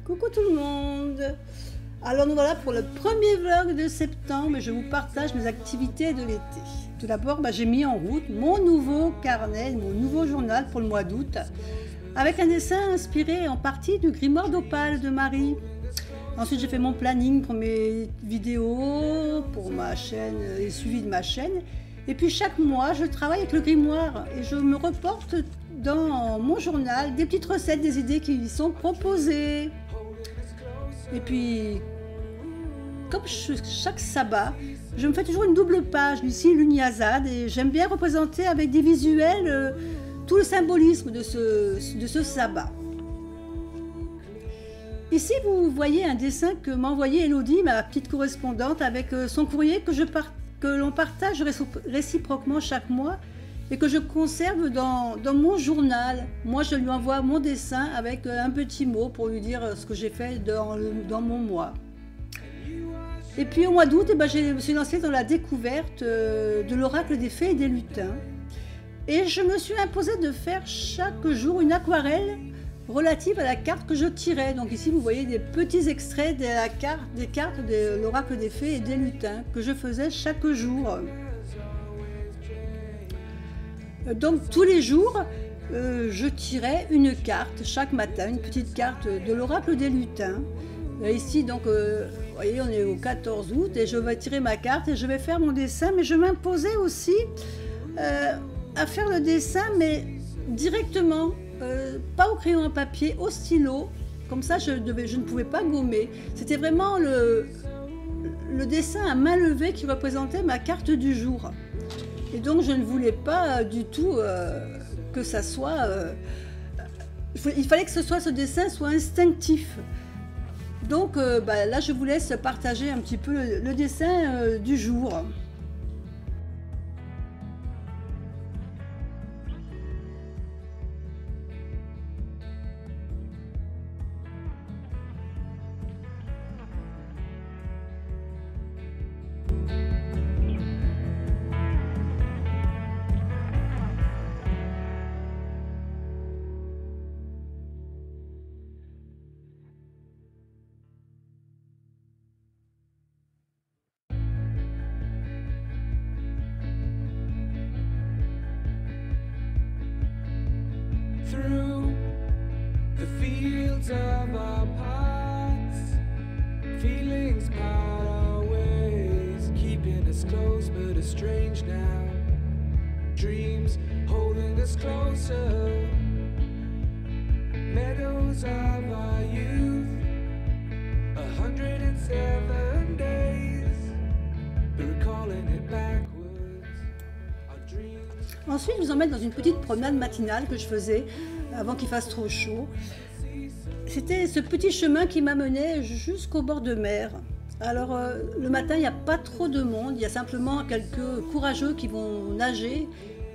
Coucou tout le monde. Alors nous voilà pour le premier vlog de septembre et je vous partage mes activités de l'été. Tout d'abord, j'ai mis en route mon nouveau carnet, mon nouveau journal pour le mois d'août avec un dessin inspiré en partie du grimoire d'Opale de Marie. Ensuite, j'ai fait mon planning pour mes vidéos, pour ma chaîne et suivi de ma chaîne. Et puis chaque mois, je travaille avec le grimoire et je me reporte dans mon journal des petites recettes, des idées qui y sont proposées. Et puis, comme chaque sabbat, je me fais toujours une double page, ici l'Unyazad, et j'aime bien représenter avec des visuels tout le symbolisme de ce sabbat. Ici, vous voyez un dessin que m'a envoyé Elodie, ma petite correspondante, avec son courrier que l'on partage réciproquement chaque mois et que je conserve dans mon journal. Moi, je lui envoie mon dessin avec un petit mot pour lui dire ce que j'ai fait dans mon mois. Et puis au mois d'août, je me suis lancée dans la découverte de l'oracle des fées et des lutins. Et je me suis imposée de faire chaque jour une aquarelle relative à la carte que je tirais. Donc ici, vous voyez des petits extraits des cartes de l'oracle des fées et des lutins que je faisais chaque jour. Donc tous les jours, je tirais une carte chaque matin, une petite carte de l'oracle des lutins. Ici, donc, vous voyez, on est au 14 août et je vais tirer ma carte et je vais faire mon dessin. Mais je m'imposais aussi à faire le dessin, mais directement, pas au crayon à papier, au stylo. Comme ça, je ne pouvais pas gommer. C'était vraiment le dessin à main levée qui représentait ma carte du jour. Et donc, je ne voulais pas du tout que ça soit... il fallait que ce dessin soit instinctif. Donc, là, je vous laisse partager un petit peu le dessin du jour. Through the fields of our paths, feelings part our ways, keeping us close but estranged now. Dreams holding us closer, meadows of our youth, 107 days, recalling it backwards. Ensuite, je vous emmène dans une petite promenade matinale que je faisais avant qu'il fasse trop chaud. C'était ce petit chemin qui m'amenait jusqu'au bord de mer. Alors, le matin, il n'y a pas trop de monde. Il y a simplement quelques courageux qui vont nager.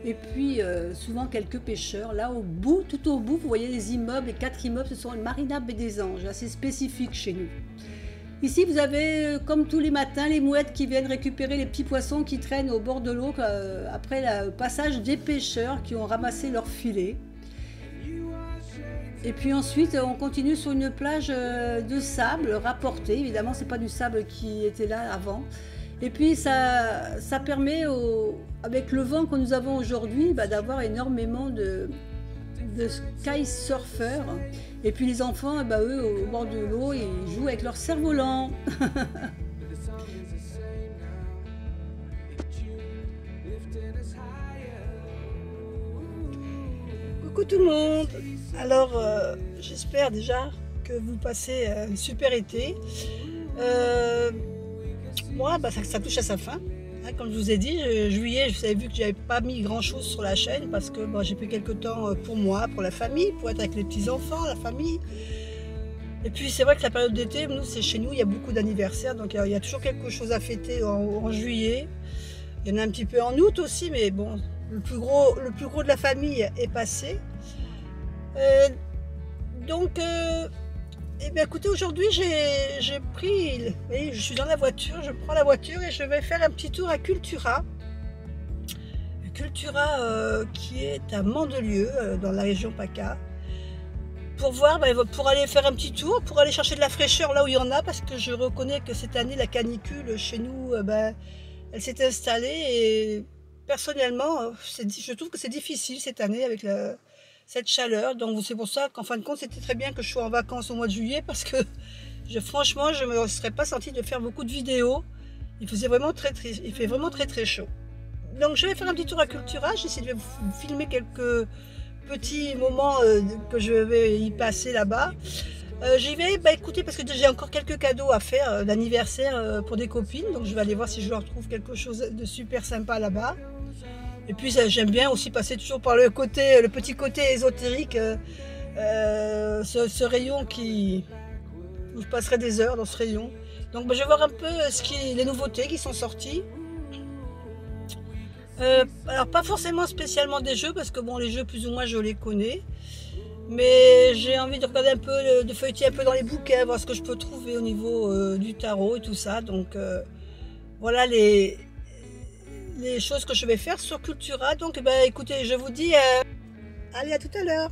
Et puis, souvent, quelques pêcheurs. Là, au bout, tout au bout, vous voyez les immeubles. Les 4 immeubles, ce sont une marina baie des Anges, assez spécifique chez nous. Ici, vous avez, comme tous les matins, les mouettes qui viennent récupérer les petits poissons qui traînent au bord de l'eau après le passage des pêcheurs qui ont ramassé leurs filets. Et puis ensuite, on continue sur une plage de sable rapporté. Évidemment, ce n'est pas du sable qui était là avant. Et puis, ça permet, avec le vent que nous avons aujourd'hui, d'avoir énormément de sky surfers. Et puis les enfants, eux, au bord de l'eau, ils jouent avec leur cerf-volant. Coucou tout le monde. Alors, j'espère déjà que vous passez un super été. Moi, ça touche à sa fin. Comme je vous ai dit, juillet, vous avez vu que j'avais pas mis grand chose sur la chaîne parce que j'ai pris quelques temps pour moi, pour la famille, pour être avec les petits-enfants, la famille. Et puis c'est vrai que la période d'été, nous, c'est chez nous, il y a beaucoup d'anniversaires, donc il y a toujours quelque chose à fêter en juillet. Il y en a un petit peu en août aussi, mais bon, le plus gros de la famille est passé. Écoutez, aujourd'hui j'ai pris, vous voyez, je suis dans la voiture, je prends la voiture et je vais faire un petit tour à Cultura. Cultura qui est à Mandelieu, dans la région PACA. pour voir, pour aller faire un petit tour, pour aller chercher de la fraîcheur là où il y en a, parce que je reconnais que cette année, la canicule chez nous, elle s'est installée et personnellement, je trouve que c'est difficile cette année avec cette chaleur. Donc c'est pour ça qu'en fin de compte, c'était très bien que je sois en vacances au mois de juillet, parce que franchement, je ne me serais pas sentie de faire beaucoup de vidéos. Il fait vraiment très chaud. Donc je vais faire un petit tour à Cultura, j'essaie de vous filmer quelques petits moments que je vais y passer là-bas. J'y vais, écoutez, parce que j'ai encore quelques cadeaux à faire d'anniversaire pour des copines, donc je vais aller voir si je leur trouve quelque chose de super sympa là-bas. Et puis j'aime bien aussi passer toujours par le petit côté ésotérique, ce rayon où je passerai des heures dans ce rayon. Donc je vais voir un peu les nouveautés qui sont sorties. Alors pas forcément spécialement des jeux, parce que bon, les jeux plus ou moins je les connais, mais j'ai envie de regarder un peu, de feuilleter un peu dans les bouquins, voir ce que je peux trouver au niveau du tarot et tout ça. Donc voilà les choses que je vais faire sur Cultura. Donc écoutez, je vous dis allez, à tout à l'heure.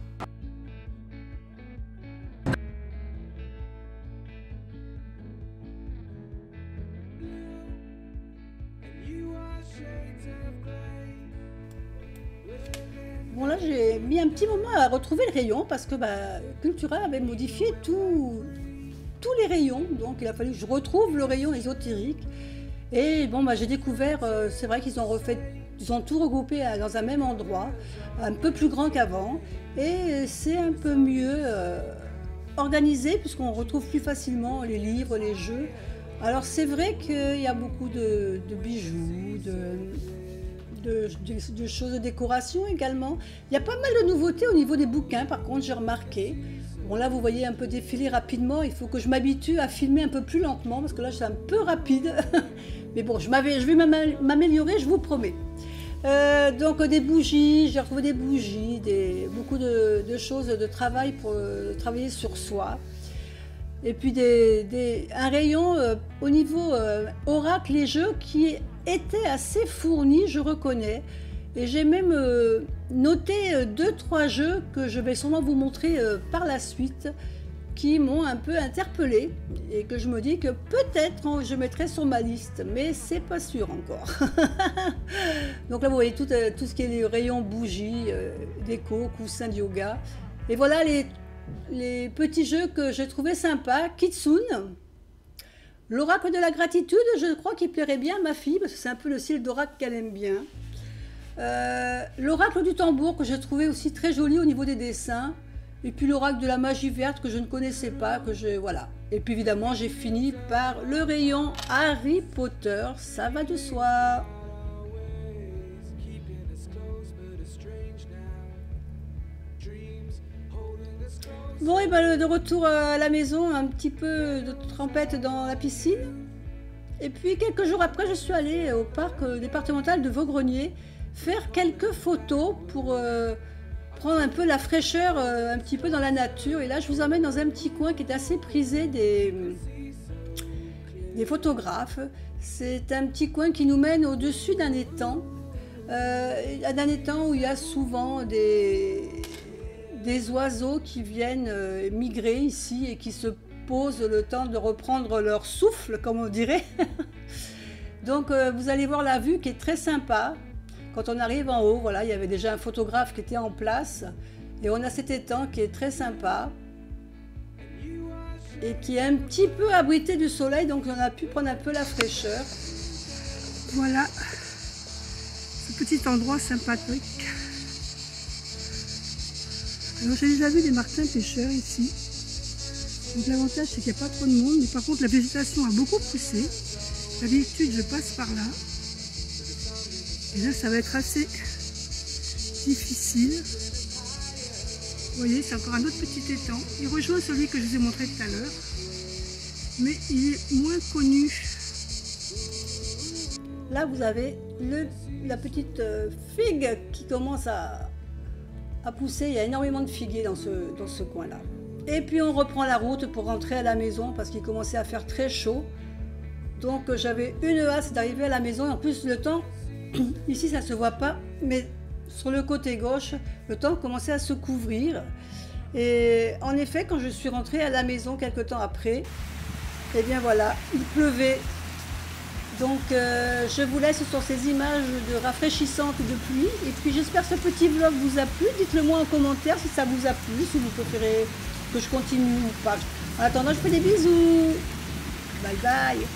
Bon, là j'ai mis un petit moment à retrouver le rayon, parce que Cultura avait modifié tous les rayons, donc il a fallu que je retrouve le rayon ésotérique. Et bon, j'ai découvert, c'est vrai qu'ils ont tout regroupé dans un même endroit, un peu plus grand qu'avant, et c'est un peu mieux organisé, puisqu'on retrouve plus facilement les livres, les jeux. Alors c'est vrai qu'il y a beaucoup de bijoux, de choses de décoration également. Il y a pas mal de nouveautés au niveau des bouquins, par contre, j'ai remarqué. Bon, là vous voyez un peu défiler rapidement, il faut que je m'habitue à filmer un peu plus lentement, parce que là c'est un peu rapide. Mais bon, je vais m'améliorer, je vous promets. Donc des bougies, j'ai retrouvé des bougies, beaucoup de choses de travail pour travailler sur soi. Et puis un rayon au niveau oracle et jeux qui était assez fourni, je reconnais. Et j'ai même noté 2-3 jeux que je vais sûrement vous montrer par la suite, qui m'ont un peu interpellée et que je me dis que peut-être je mettrai sur ma liste, mais c'est pas sûr encore. Donc là vous voyez tout ce qui est les rayons bougies, déco, coussins de yoga. Et voilà les petits jeux que j'ai trouvé sympas. Kitsune, l'oracle de la gratitude, je crois qu'il plairait bien à ma fille, parce que c'est un peu le style d'oracle qu'elle aime bien. L'oracle du tambour, que j'ai trouvé aussi très joli au niveau des dessins. Et puis l'oracle de la magie verte, que je ne connaissais pas, voilà. Et puis évidemment j'ai fini par le rayon Harry Potter, ça va de soi. Bon, et de retour à la maison, un petit peu de trempette dans la piscine. Et puis quelques jours après, je suis allée au parc départemental de Vaugrennier faire quelques photos pour prendre un peu la fraîcheur un petit peu dans la nature. Et là, je vous emmène dans un petit coin qui est assez prisé des photographes. C'est un petit coin qui nous mène au-dessus d'un étang. Un étang où il y a souvent des oiseaux qui viennent migrer ici et qui se posent le temps de reprendre leur souffle, comme on dirait. Donc vous allez voir la vue qui est très sympa. Quand on arrive en haut, voilà, il y avait déjà un photographe qui était en place. Et on a cet étang qui est très sympa et qui est un petit peu abrité du soleil, donc on a pu prendre un peu la fraîcheur. Voilà ce petit endroit sympathique. Alors j'ai déjà vu des martins pêcheurs ici. Donc l'avantage c'est qu'il n'y a pas trop de monde, mais par contre la végétation a beaucoup poussé. D'habitude je passe par là. Et là ça va être assez difficile. Vous voyez, c'est encore un autre petit étang. Il rejoint celui que je vous ai montré tout à l'heure. Mais il est moins connu. Là vous avez la petite figue qui commence à pousser. Il y a énormément de figuiers dans ce coin-là. Et puis on reprend la route pour rentrer à la maison parce qu'il commençait à faire très chaud. Donc j'avais une hâte d'arriver à la maison. Et en plus le temps, ici ça ne se voit pas, mais sur le côté gauche, le temps commençait à se couvrir. Et en effet, quand je suis rentrée à la maison quelque temps après, eh bien voilà, il pleuvait. Donc je vous laisse sur ces images de rafraîchissantes de pluie. Et puis j'espère que ce petit vlog vous a plu. Dites-le moi en commentaire si ça vous a plu, si vous préférez que je continue ou pas. En attendant, je fais des bisous. Bye bye.